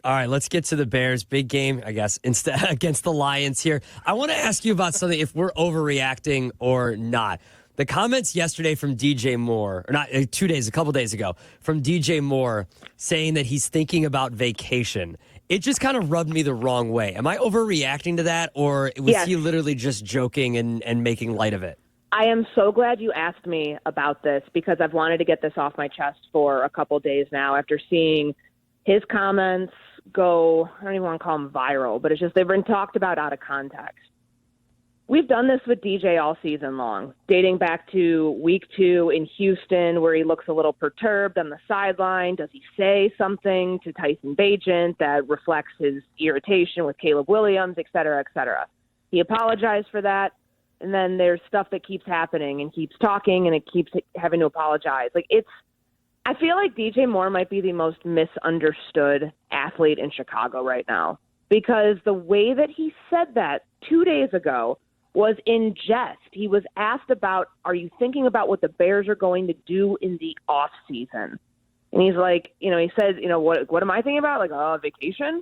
All right, let's get to the Bears. Big game, I guess, against the Lions here. I want to ask you about something, if we're overreacting or not. The comments yesterday from DJ Moore, or not, a couple days ago, from DJ Moore saying that he's thinking about vacation. It just kind of rubbed me the wrong way. Am I overreacting to that, or was he literally just joking and making light of it? I am so glad you asked me about this because I've wanted to get this off my chest for a couple days now after seeing his comments go, I don't even want to call them viral, but it's just they've been talked about out of context. We've done this with DJ all season long, dating back to week 2 in Houston where he looks a little perturbed on the sideline. Does he say something to Tyson Bagent that reflects his irritation with Caleb Williams, et cetera, et cetera? He apologized for that, and then there's stuff that keeps happening and keeps talking and it keeps having to apologize. I feel like DJ Moore might be the most misunderstood athlete in Chicago right now because the way that he said that 2 days ago was in jest. He was asked about, are you thinking about what the Bears are going to do in the off season? And he's like, he said, what am I thinking about? Vacation?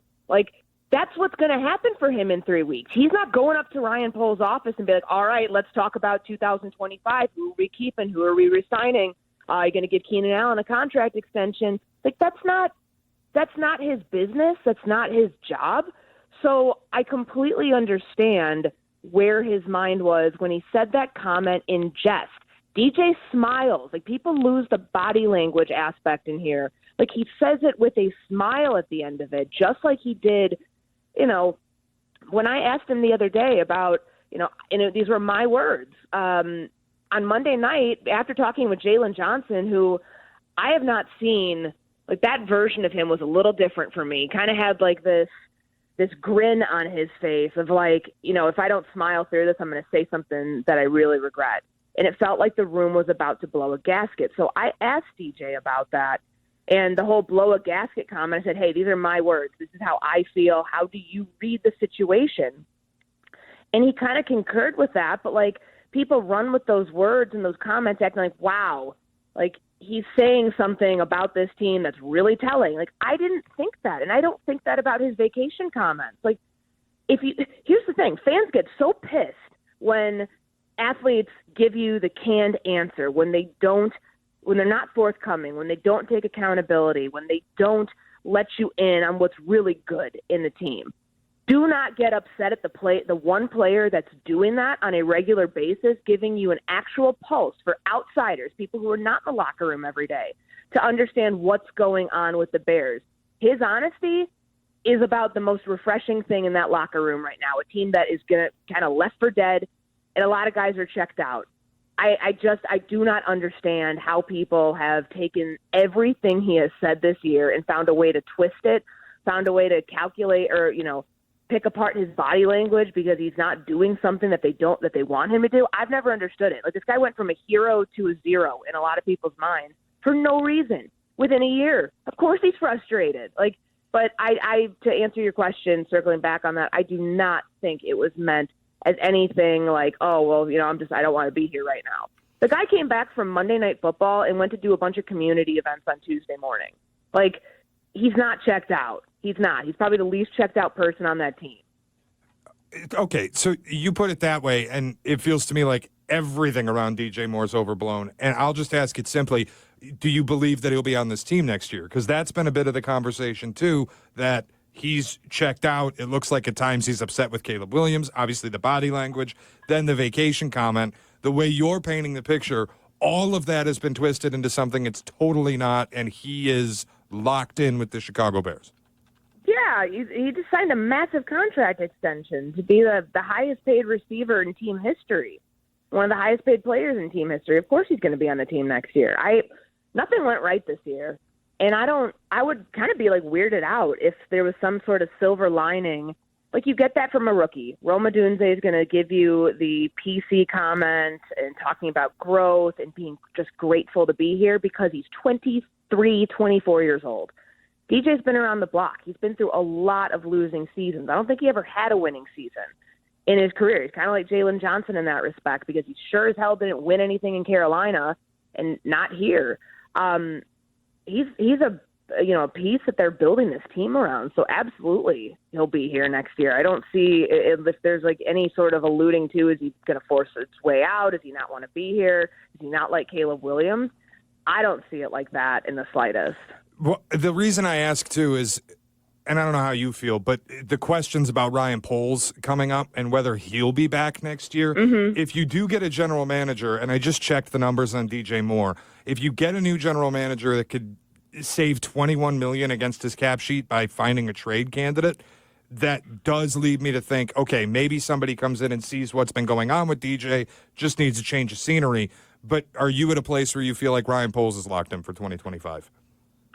That's what's going to happen for him in 3 weeks. He's not going up to Ryan Pohl's office and be like, all right, let's talk about 2025. Who are we keeping? Who are we resigning? Are you going to give Keenan Allen a contract extension? That's not his business. That's not his job. So I completely understand where his mind was when he said that comment in jest. DJ smiles. People lose the body language aspect in here. He says it with a smile at the end of it, just like he did, when I asked him the other day about, and these were my words, on Monday night, after talking with Jalen Johnson, who I have not seen, that version of him was a little different for me. Kind of had this grin on his face of if I don't smile through this, I'm going to say something that I really regret. And it felt like the room was about to blow a gasket. So I asked DJ about that. And the whole blow a gasket comment, I said, hey, these are my words. This is how I feel. How do you read the situation? And he kind of concurred with that. But people run with those words and those comments acting wow, he's saying something about this team that's really telling. I didn't think that. And I don't think that about his vacation comments. Here's the thing, fans get so pissed when athletes give you the canned answer, when they're not forthcoming, when they don't take accountability, when they don't let you in on what's really good in the team. Do not get upset at the one player that's doing that on a regular basis, giving you an actual pulse for outsiders, people who are not in the locker room every day, to understand what's going on with the Bears. His honesty is about the most refreshing thing in that locker room right now, a team that is going to kind of left for dead, and a lot of guys are checked out. I do not understand how people have taken everything he has said this year and found a way to twist it, found a way to calculate or, pick apart his body language because he's not doing something that they want him to do. I've never understood it. This guy went from a hero to a zero in a lot of people's minds for no reason within a year. Of course he's frustrated. But I to answer your question, circling back on that, I do not think it was meant as anything I don't want to be here right now. The guy came back from Monday Night Football and went to do a bunch of community events on Tuesday morning. He's not checked out. He's not. He's probably the least checked out person on that team. Okay, so you put it that way, and it feels to me like everything around DJ Moore's overblown. And I'll just ask it simply, do you believe that he'll be on this team next year? Because that's been a bit of the conversation, too, that he's checked out. It looks like at times he's upset with Caleb Williams, obviously the body language, then the vacation comment. The way you're painting the picture, all of that has been twisted into something it's totally not, and he is locked in with the Chicago Bears. Yeah, he just signed a massive contract extension to be the highest paid receiver in team history, one of the highest paid players in team history. Of course he's going to be on the team next year. Nothing went right this year, and I would kind of be weirded out if there was some sort of silver lining. You get that from a rookie. Rome Odunze is going to give you the PC comment and talking about growth and being just grateful to be here because he's 23, 24 years old. DJ's been around the block. He's been through a lot of losing seasons. I don't think he ever had a winning season in his career. He's kind of like Jalen Johnson in that respect because he sure as hell didn't win anything in Carolina and not here. He's a a piece that they're building this team around. So absolutely he'll be here next year. I don't see if there's like any sort of alluding to, is he going to force his way out? Does he not want to be here? Does he not like Caleb Williams? I don't see it like that in the slightest. Well, the reason I ask, too, is, and I don't know how you feel, but the questions about Ryan Poles coming up and whether he'll be back next year. Mm-hmm. If you do get a general manager, and I just checked the numbers on DJ Moore, if you get a new general manager that could save $21 million against his cap sheet by finding a trade candidate, that does lead me to think, okay, maybe somebody comes in and sees what's been going on with DJ, just needs a change of scenery. But are you at a place where you feel like Ryan Poles is locked in for 2025?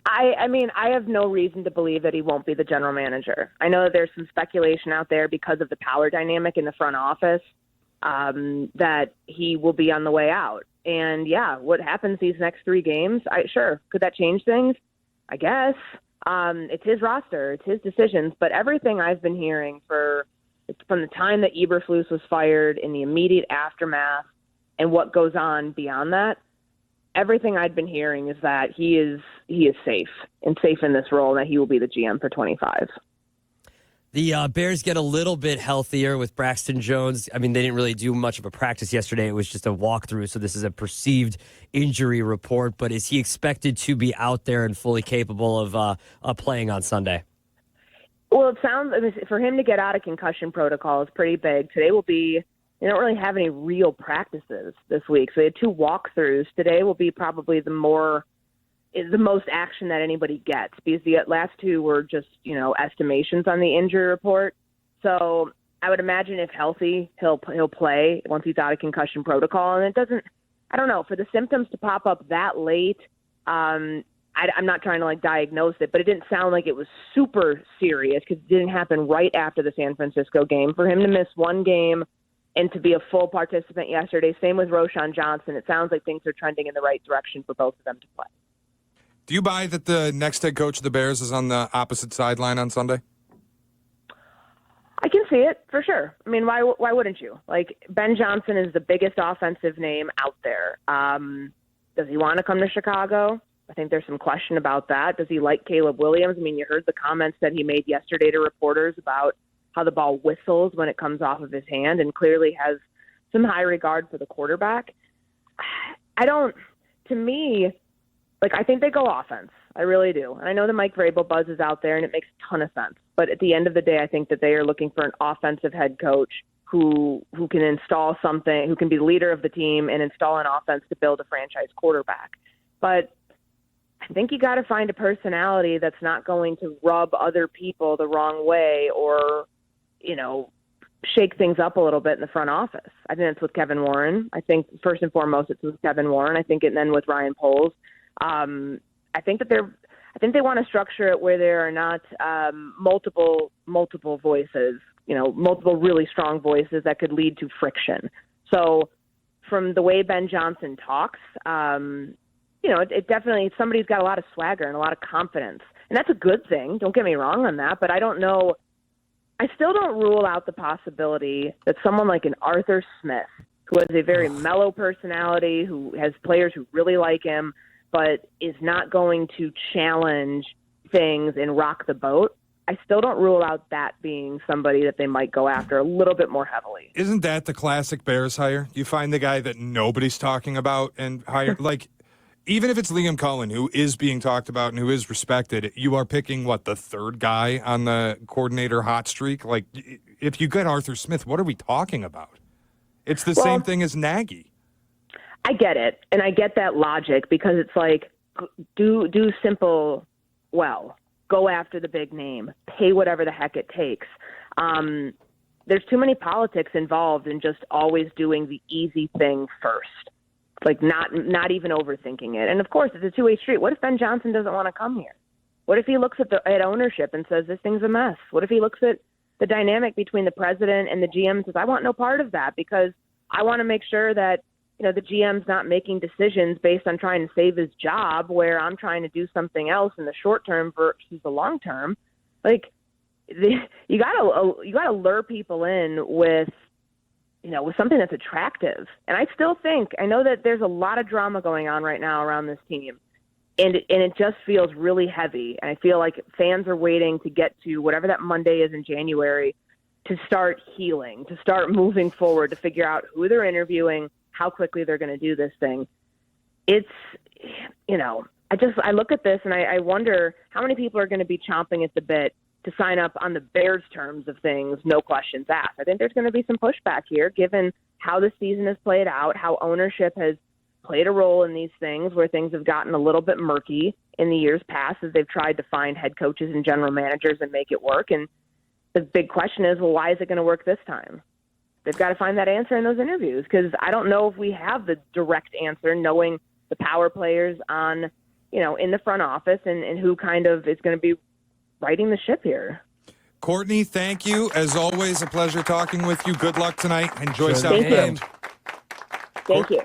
I mean, I have no reason to believe that he won't be the general manager. I know that there's some speculation out there because of the power dynamic in the front office that he will be on the way out. And, yeah, what happens these next 3 games? Sure, could that change things? I guess. It's his roster. It's his decisions. But everything I've been hearing from the time that Eberflus was fired, in the immediate aftermath, and what goes on beyond that, everything I'd been hearing is that he is safe in this role, and that he will be the GM for 25. The Bears get a little bit healthier with Braxton Jones. I mean, they didn't really do much of a practice yesterday. It was just a walkthrough, so this is a perceived injury report. But is he expected to be out there and fully capable of playing on Sunday? Well, it sounds, for him to get out of concussion protocol is pretty big. Today will be, they don't really have any real practices this week. So they had 2 walkthroughs. Today will be probably the most action that anybody gets, because the last 2 were just, estimations on the injury report. So I would imagine if healthy, he'll play once he's out of concussion protocol. And I don't know, for the symptoms to pop up that late, I'm not trying to diagnose it, but it didn't sound like it was super serious because it didn't happen right after the San Francisco game. For him to miss 1 game and to be a full participant yesterday, same with Roschon Johnson, it sounds like things are trending in the right direction for both of them to play. Do you buy that the next head coach of the Bears is on the opposite sideline on Sunday? I can see it, for sure. I mean, why wouldn't you? Ben Johnson is the biggest offensive name out there. Does he want to come to Chicago? I think there's some question about that. Does he like Caleb Williams? I mean, you heard the comments that he made yesterday to reporters about how the ball whistles when it comes off of his hand, and clearly has some high regard for the quarterback. I think they go offense. I really do. And I know the Mike Vrabel buzz is out there, and it makes a ton of sense. But at the end of the day, I think that they are looking for an offensive head coach who can install something, who can be the leader of the team and install an offense to build a franchise quarterback. But I think you got to find a personality that's not going to rub other people the wrong way or, shake things up a little bit in the front office. I think it's with Kevin Warren. I think first and foremost it's with Kevin Warren. I think, and then with Ryan Poles. I think they want to structure it where there are not multiple voices, multiple really strong voices that could lead to friction. So from the way Ben Johnson talks, it definitely, somebody's got a lot of swagger and a lot of confidence. And that's a good thing. Don't get me wrong on that. But I still don't rule out the possibility that someone like an Arthur Smith, who has a very mellow personality, who has players who really like him, but is not going to challenge things and rock the boat, I still don't rule out that being somebody that they might go after a little bit more heavily. Isn't that the classic Bears hire? You find the guy that nobody's talking about and hire, even if it's Liam Cullen, who is being talked about and who is respected, you are picking, the 3rd guy on the coordinator hot streak? If you get Arthur Smith, what are we talking about? It's the same thing as Nagy. I get it, and I get that logic, because it's do simple well. Go after the big name. Pay whatever the heck it takes. There's too many politics involved in just always doing the easy thing first. Not even overthinking it. And of course, it's a 2-way street. What if Ben Johnson doesn't want to come here? What if he looks at ownership and says this thing's a mess? What if he looks at the dynamic between the president and the GM and says, I want no part of that, because I want to make sure that the GM's not making decisions based on trying to save his job, where I'm trying to do something else in the short term versus the long term. You gotta lure people in with something that's attractive. And I still think, I know that there's a lot of drama going on right now around this team. And it just feels really heavy. And I feel like fans are waiting to get to whatever that Monday is in January to start healing, to start moving forward, to figure out who they're interviewing, how quickly they're going to do this thing. It's, I look at this and I wonder how many people are going to be chomping at the bit to sign up on the Bears' terms of things, no questions asked. I think there's going to be some pushback here, given how the season has played out, how ownership has played a role in these things, where things have gotten a little bit murky in the years past as they've tried to find head coaches and general managers and make it work. And the big question is, well, why is it going to work this time? They've got to find that answer in those interviews, because I don't know if we have the direct answer, knowing the power players on, in the front office and who kind of is going to be righting the ship here. Courtney, thank you. As always, a pleasure talking with you. Good luck tonight. Enjoy South Thank Bend. you. Thank you.